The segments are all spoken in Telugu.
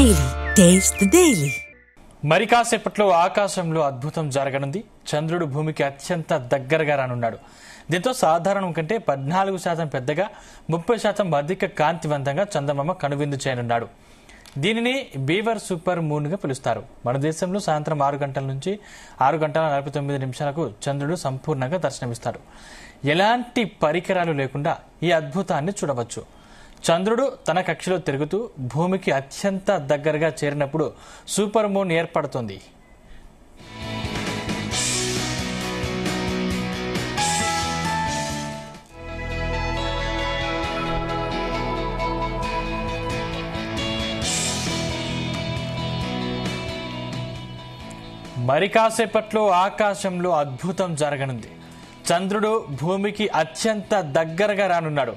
Daily taste the daily. మరి కాసేపట్లో ఆకాశంలో అద్భుతం జరగనుంది. చంద్రుడు భూమికి అత్యంత దగ్గరగా రానున్నాడు. దీంతో సాధారణం కంటే 14% పెద్దగా, 30% అధిక కాంతివంతంగా చందమామ కనువిందు చేయనున్నాడు. దీనిని బీవర్ సూపర్ మూన్ గా పిలుస్తారు. మన దేశంలో సాయంత్రం 6 గంటల నుంచి 6 గంటల 49 నిమిషాలకు చంద్రుడు సంపూర్ణంగా దర్శనమిస్తాడు. ఎలాంటి పరికరాలు లేకుండా ఈ అద్భుతాన్ని చూడవచ్చు. చంద్రుడు తన కక్షలో తిరుగుతూ భూమికి అత్యంత దగ్గరగా చేరినప్పుడు సూపర్ మూన్ ఏర్పడుతుంది. మరి కాసేపట్లో ఆకాశంలో అద్భుతం జరగనుంది. చంద్రుడు భూమికి అత్యంత దగ్గరగా రానున్నాడు.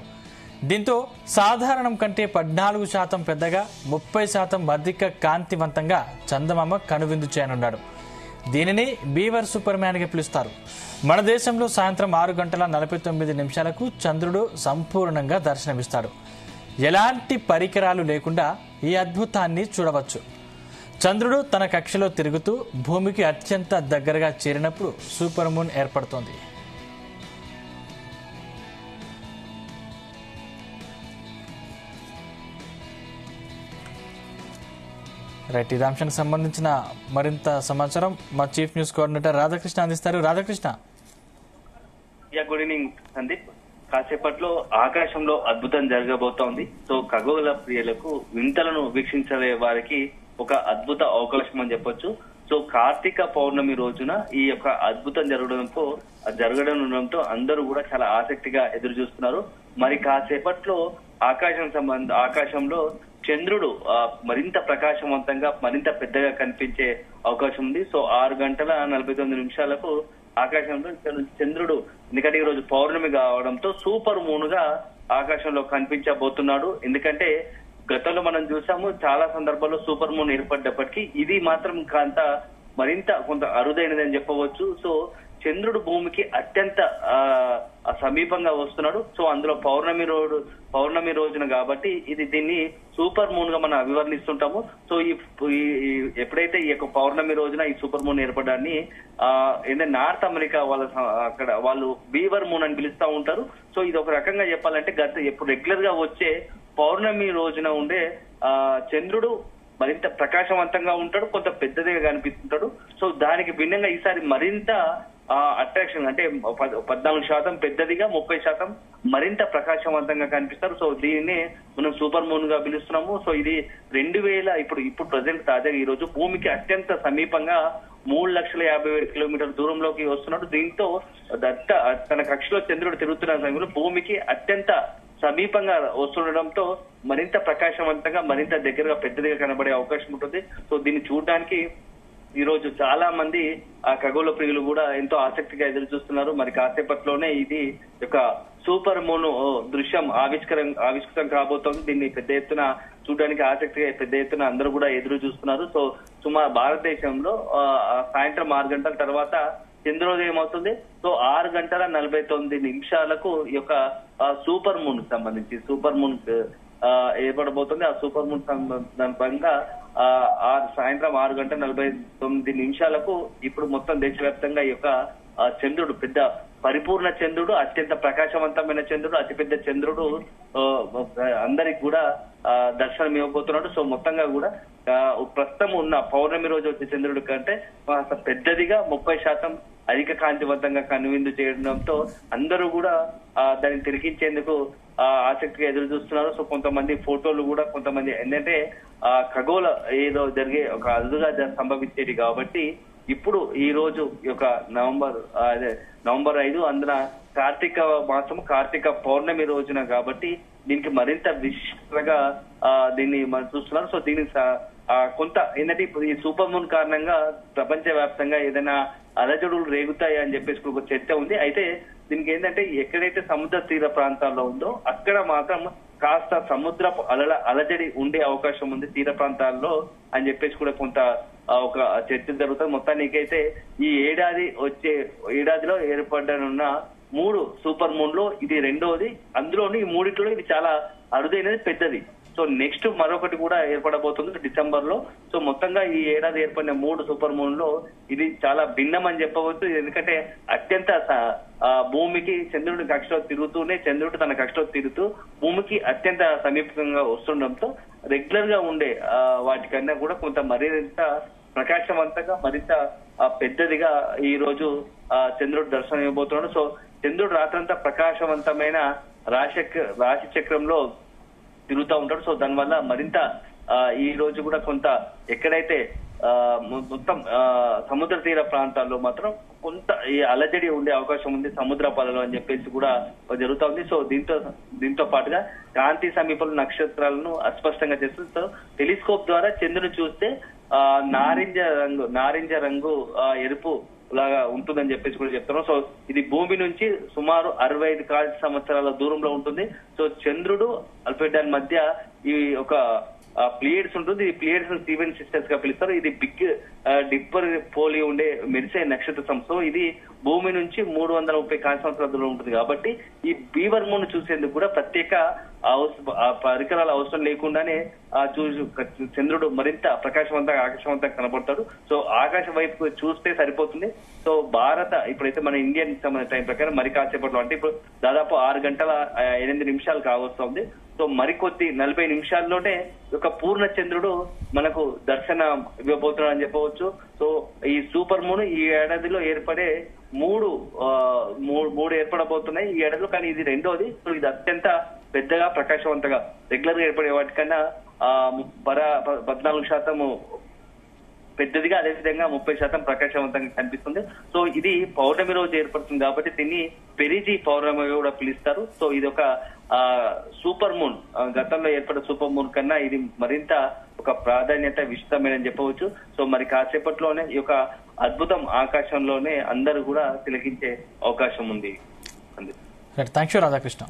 దీంతో సాధారణం కంటే 14% పెద్దగా, 30% అధిక కాంతివంతంగా చందమామ కనువిందు చేయనున్నాడు. దీనిని బీవర్ సూపర్ మ్యాన్ గా పిలుస్తారు. మన దేశంలో సాయంత్రం 6 గంటల 49 నిమిషాలకు చంద్రుడు సంపూర్ణంగా దర్శనమిస్తాడు. ఎలాంటి పరికరాలు లేకుండా ఈ అద్భుతాన్ని చూడవచ్చు. చంద్రుడు తన కక్షలో తిరుగుతూ భూమికి అత్యంత దగ్గరగా చేరినప్పుడు సూపర్ మూన్ ఏర్పడుతోంది. రైట్, ఈ అంశానికి సంబంధించిన మరింత సమాచారం మా చీఫ్ న్యూస్ కోఆర్డినేటర్ రాధాకృష్ణ అందిస్తారు. రాధాకృష్ణ. Good evening Sandeep. కాసేపట్లో ఆకాశంలో అద్భుతం జరగబోతోంది. సో ఖగోళ ప్రియులకు వింతలను వీక్షించే వారికి ఒక అద్భుత అవకాశం అని చెప్పొచ్చు. సో కార్తీక పౌర్ణమి రోజున ఈ యొక్క అద్భుతం జరగడంతో అందరూ కూడా చాలా ఆసక్తిగా ఎదురు చూస్తున్నారు. మరి కాసేపట్లో ఆకాశంలో చంద్రుడు మరింత ప్రకాశవంతంగా, మరింత పెద్దగా కనిపించే అవకాశం ఉంది. సో 6 గంటల 49 నిమిషాలకు ఆకాశంలో చంద్రుడు ఎందుకంటే ఈ రోజు పౌర్ణమి కావడంతో సూపర్ మూన్ గా ఆకాశంలో కనిపించబోతున్నాడు. ఎందుకంటే గతంలో మనం చూసాము చాలా సందర్భాల్లో సూపర్ మూన్ ఏర్పడ్డప్పటికీ ఇది మాత్రం మరింత కొంత అరుదైనదని చెప్పవచ్చు. సో చంద్రుడు భూమికి అత్యంత సమీపంగా వస్తున్నాడు. సో అందులో పౌర్ణమి రోజున కాబట్టి దీన్ని సూపర్ మూన్ గా మనం అభివర్ణిస్తుంటాము. సో ఎప్పుడైతే ఈ యొక్క పౌర్ణమి రోజున ఈ సూపర్ మూన్ ఏర్పడాన్ని ఏంటంటే నార్త్ అమెరికా అక్కడ వాళ్ళు బీవర్ మూన్ అని పిలుస్తూ ఉంటారు. సో ఇది ఒక రకంగా చెప్పాలంటే ఎప్పుడు రెగ్యులర్ గా వచ్చే పౌర్ణమి రోజున ఉండే చంద్రుడు మరింత ప్రకాశవంతంగా ఉంటాడు, కొంత పెద్దదిగా కనిపిస్తుంటాడు. సో దానికి భిన్నంగా ఈసారి మరింత అట్రాక్షన్ అంటే 14% పెద్దదిగా, 30% మరింత ప్రకాశవంతంగా కనిపిస్తారు. సో దీన్ని మనం సూపర్ మూన్ గా పిలుస్తున్నాము. సో ఇది 2000 ఇప్పుడు ప్రజెంట్ తాజాగా ఈ రోజు భూమికి అత్యంత సమీపంగా 3,50,000 కిలోమీటర్ల దూరంలోకి వస్తున్నాడు. దీంతో తన కక్షలో చంద్రుడు తిరుగుతున్న సమయంలో భూమికి అత్యంత సమీపంగా వస్తుండడంతో మరింత ప్రకాశవంతంగా, మరింత దగ్గరగా, పెద్దదిగా కనబడే అవకాశం ఉంటుంది. సో దీన్ని చూడడానికి ఈ రోజు చాలా మంది ఖగోళ ప్రియులు కూడా ఎంతో ఆసక్తిగా ఎదురు చూస్తున్నారు. మరి కాసేపట్లోనే ఇది యొక్క సూపర్ మూన్ దృశ్యం ఆవిష్కృతం కాబోతోంది. దీన్ని పెద్ద ఎత్తున చూడడానికి ఆసక్తిగా పెద్ద ఎత్తున అందరూ కూడా ఎదురు చూస్తున్నారు. సో భారతదేశంలో సాయంత్రం 6 గంటల తర్వాత చంద్రోదయం అవుతుంది. సో 6 గంటల 49 నిమిషాలకు ఈ యొక్క సూపర్ మూన్ సంబంధించి సూపర్ మూన్ ఏర్పడబోతుంది. ఆ సూపర్ మూన్ సందర్భంగా సాయంత్రం 6 గంటల 49 నిమిషాలకు ఇప్పుడు మొత్తం దేశవ్యాప్తంగా ఈ యొక్క చంద్రుడు పెద్ద పరిపూర్ణ చంద్రుడు, అత్యంత ప్రకాశవంతమైన చంద్రుడు, అతిపెద్ద చంద్రుడు అందరికి కూడా దర్శనం ఇవ్వబోతున్నాడు. సో మొత్తంగా కూడా ప్రస్తుతం ఉన్న పౌర్ణమి రోజు వచ్చే చంద్రుడి కంటే పెద్దదిగా 30% అధిక కాంతివంతంగా కనువిందు చేయడంతో అందరూ కూడా దాన్ని తిరిగించేందుకు ఆసక్తిగా ఎదురు చూస్తున్నారు. సో కొంతమంది ఫోటోలు కూడా, కొంతమంది ఏంటంటే ఖగోళ ఏదో జరిగే ఒక అరుదుగా సంభవించేది కాబట్టి ఇప్పుడు ఈ రోజు ఈ యొక్క నవంబర్ 5 అందున కార్తీక మాసం, కార్తీక పౌర్ణమి రోజున కాబట్టి దీనికి మరింత విశిష్టంగా దీన్ని మనం చూస్తున్నారు. సో దీనికి కొంత ఏంటంటే ఇప్పుడు ఈ సూపర్ మూన్ కారణంగా ప్రపంచ వ్యాప్తంగా ఏదైనా అలజడులు రేగుతాయి అని చెప్పేసి ఒక చర్చ ఉంది. అయితే దీనికి ఏంటంటే ఎక్కడైతే సముద్ర తీర ప్రాంతాల్లో ఉందో అక్కడ మాత్రం కాస్త సముద్రపు అలజడి ఉండే అవకాశం ఉంది తీర ప్రాంతాల్లో అని చెప్పేసి కూడా కొంత ఒక చర్చ జరుగుతుంది. మొత్తానికైతే ఈ ఏడాదిలో ఏర్పడనున్న 3 సూపర్ మూన్ లో ఇది రెండోది. అందులోని ఈ మూడిట్లో ఇది చాలా అరుదైనది, పెద్దది. సో నెక్స్ట్ మరొకటి కూడా ఏర్పడబోతుంది డిసెంబర్ లో. సో మొత్తంగా ఈ ఏడాది ఏర్పడిన 3 సూపర్ మూన్ లో ఇది చాలా భిన్నం అని చెప్పవచ్చు. ఎందుకంటే అత్యంత భూమికి చంద్రుడి కక్షలో తిరుగుతూనే చంద్రుడు తన కక్షలో తిరుగుతూ భూమికి అత్యంత సమీపంగా వస్తుండటంతో రెగ్యులర్ గా ఉండే వాటికన్నా కూడా కొంత మరింత ప్రకాశవంతంగా మరింత పెద్దదిగా ఈ రోజు చంద్రుడు దర్శనం ఇవ్వబోతున్నాడు. సో చంద్రుడు రాత్రంతా ప్రకాశవంతమైన రాశి చక్రంలో తిరుగుతూ ఉంటాడు. సో దానివల్ల మరింత ఈ రోజు కూడా కొంత ఎక్కడైతే మొత్తం సముద్ర తీర ప్రాంతాల్లో మాత్రం కొంత ఈ అలజడి ఉండే అవకాశం ఉంది సముద్ర పాలలో అని చెప్పేసి కూడా జరుగుతా ఉంది. సో దీంతో పాటుగా కాంతి సమీపంలో నక్షత్రాలను అస్పష్టంగా చేస్తుంది. సో టెలిస్కోప్ ద్వారా చంద్రుని చూస్తే నారింజ రంగు ఎరుపు లాగా ఉంటుందని చెప్పేసి కూడా చెప్తున్నాం. సో ఇది భూమి నుంచి సుమారు 65 కాంతి సంవత్సరాల దూరంలో ఉంటుంది. సో చంద్రుడు అల్ఫెడాన్ మధ్య ఈ ఒక ప్లేయర్స్ ఉంటుంది. ఈ ప్లేయర్స్ స్టీవెన్ సిస్టర్స్ గా పిలుస్తారు. ఇది బిగ్ డిప్పర్ పోలి ఉండే మెరిసే నక్షత్ర సంస్థ. ఇది భూమి నుంచి 330 కాంతి సంవత్సరాల దూరం ఉంటుంది. కాబట్టి ఈ బీవర్ మూన్ చూసేందుకు కూడా ప్రత్యేక పరికరాల అవసరం లేకుండానే చంద్రుడు మరింత ప్రకాశవంతంగా ఆకాశవంతంగా కనపడతాడు. సో ఆకాశం వైపు చూస్తే సరిపోతుంది. సో ఇప్పుడైతే మన ఇండియన్ టైం ప్రకారం మరి కాసేపట్లో అంటే ఇప్పుడు దాదాపు 6 గంటల 8 నిమిషాలు కావస్తుంది. సో మరికొద్ది 40 నిమిషాల్లోనే ఒక పూర్ణ చంద్రుడు మనకు దర్శనం ఇవ్వబోతున్నాడు అని చెప్పవచ్చు. సో ఈ సూపర్ మూన్ ఈ ఏడాదిలో ఏర్పడే మూడు ఏర్పడబోతున్నాయి ఈ ఏడాదిలో. కానీ ఇది రెండోది. సో ఇది అత్యంత పెద్దగా ప్రకాశవంతంగా రెగ్యులర్ గా ఏర్పడే వాటికన్నా 14% పెద్దదిగా, అదేవిధంగా 30% ప్రకాశవంతంగా కనిపిస్తుంది. సో ఇది పౌర్ణమి రోజు ఏర్పడుతుంది కాబట్టి దీన్ని పెరిజి పౌర్ణమి కూడా పిలుస్తారు. సో ఇది ఒక సూపర్ మూన్, గతంలో ఏర్పడిన సూపర్ మూన్ కన్నా ఇది మరింత ఒక ప్రాధాన్యత విస్తృతమైనని చెప్పవచ్చు. సో మరి కాసేపట్లోనే ఈ యొక్క అద్భుతం ఆకాశంలోనే అందరూ కూడా తిలకించే అవకాశం ఉంది. Thank you Radhakrishna.